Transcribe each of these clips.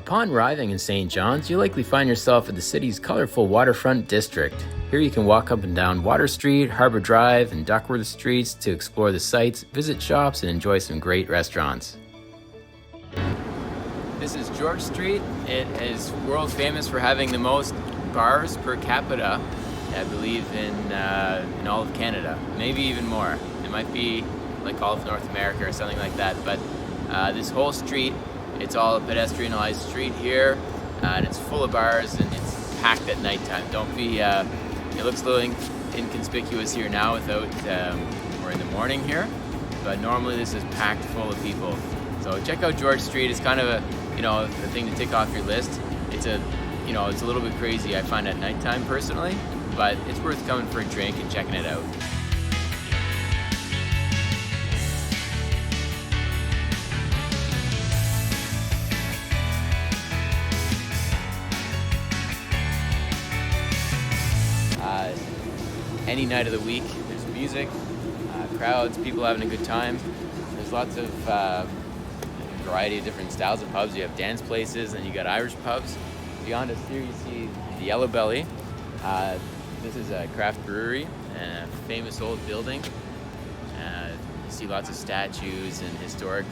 Upon arriving in St. John's, you'll likely find yourself at the city's colorful waterfront district. Here you can walk up and down Water Street, Harbor Drive, and Duckworth Streets to explore the sights, visit shops, and enjoy some great restaurants. This is George Street. It is world famous for having the most bars per capita, I believe, in all of Canada. Maybe even more. It might be like all of North America or something like that. But this whole street, it's all a pedestrianized street here, and it's full of bars, and it's packed at nighttime. Don't be, it looks a little inconspicuous here now without, or in the morning here, but normally this is packed full of people. So check out George Street. It's kind of a thing to tick off your list. It's a little bit crazy, I find, at nighttime personally, but it's worth coming for a drink and checking it out. Any night of the week, there's music, crowds, people having a good time. There's lots of variety of different styles of pubs. You have dance places, and you got Irish pubs. Beyond us here, you see the Yellow Belly. This is a craft brewery and a famous old building. You see lots of statues and historic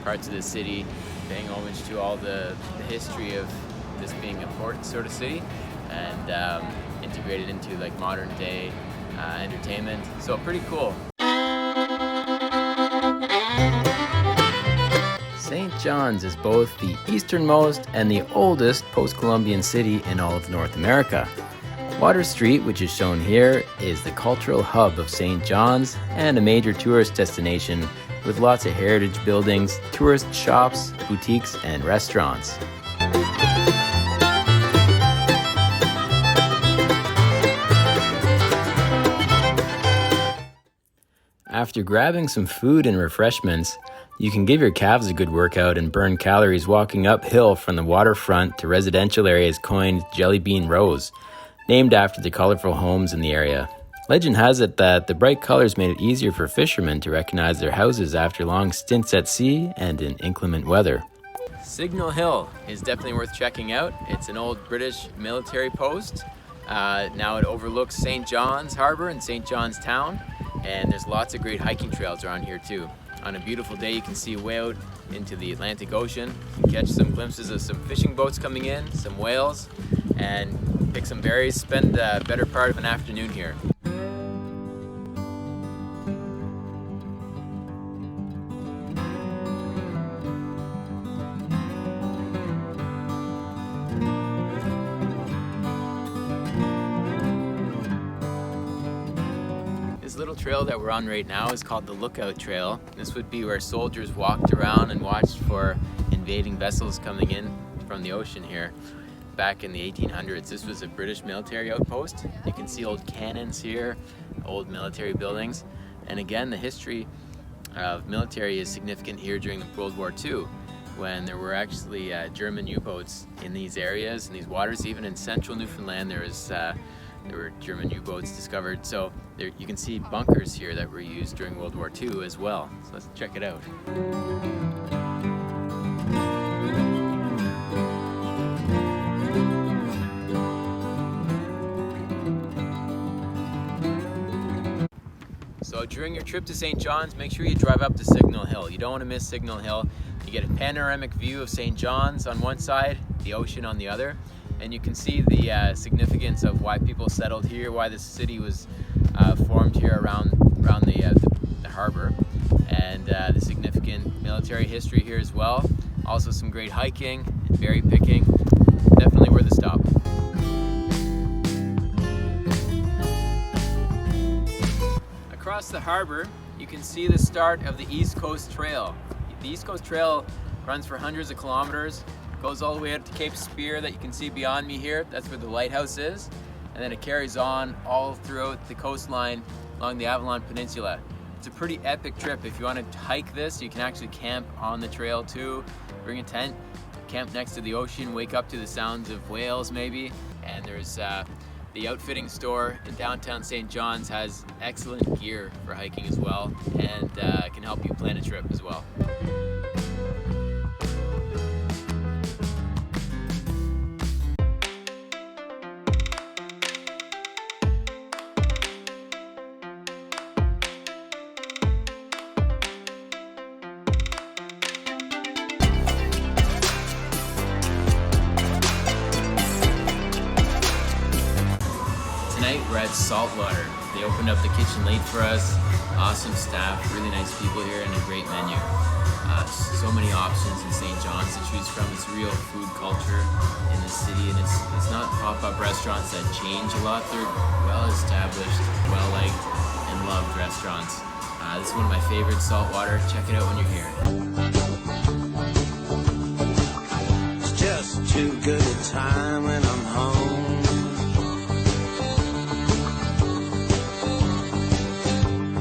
parts of the city, paying homage to all the history of this being a port sort of city, and integrated into like modern day entertainment. So pretty cool. St. John's is both the easternmost and the oldest post-Columbian city in all of North America. Water Street, which is shown here, is the cultural hub of St. John's and a major tourist destination with lots of heritage buildings, tourist shops, boutiques, and restaurants. After grabbing some food and refreshments, you can give your calves a good workout and burn calories walking uphill from the waterfront to residential areas coined Jelly Bean Rows, named after the colorful homes in the area. Legend has it that the bright colors made it easier for fishermen to recognize their houses after long stints at sea and in inclement weather. Signal Hill is definitely worth checking out. It's an old British military post. Now it overlooks St. John's Harbor and St. John's Town. And there's lots of great hiking trails around here too. On a beautiful day, you can see way out into the Atlantic Ocean. You can catch some glimpses of some fishing boats coming in, some whales, and pick some berries. Spend the better part of an afternoon here. Little trail that we're on right now is called the Lookout Trail. This would be where soldiers walked around and watched for invading vessels coming in from the ocean here back in the 1800s. This was a British military outpost. You can see old cannons here, old military buildings, and again, the history of military is significant here during World War II, when there were actually German U-boats in these areas, in these waters. Even in central Newfoundland there were German U-boats discovered. So there, you can see bunkers here that were used during World War II as well. So let's check it out. So during your trip to St. John's, make sure you drive up to Signal Hill. You don't want to miss Signal Hill. You get a panoramic view of St. John's on one side, the ocean on the other. And you can see the significance of why people settled here, why the city was formed here around the harbor, and the significant military history here as well. Also some great hiking and berry picking. Definitely worth a stop. Across the harbor, you can see the start of the East Coast Trail. The East Coast Trail runs for hundreds of kilometers. Goes all the way out to Cape Spear that you can see beyond me here. That's where the lighthouse is. And then it carries on all throughout the coastline along the Avalon Peninsula. It's a pretty epic trip. If you want to hike this, you can actually camp on the trail too. Bring a tent, camp next to the ocean, wake up to the sounds of whales maybe. And there's the outfitting store in downtown St. John's has excellent gear for hiking as well, and can help you plan a trip as well. Tonight we're at Saltwater. They opened up the kitchen late for us. Awesome staff, really nice people here, and a great menu. So many options in St. John's to choose from. It's real food culture in the city, and it's not pop-up restaurants that change a lot. They're well-established, well-liked, and loved restaurants. This is one of my favorites, Saltwater. Check it out when you're here. It's just too good a time when I'm home.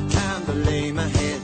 Time to lay my head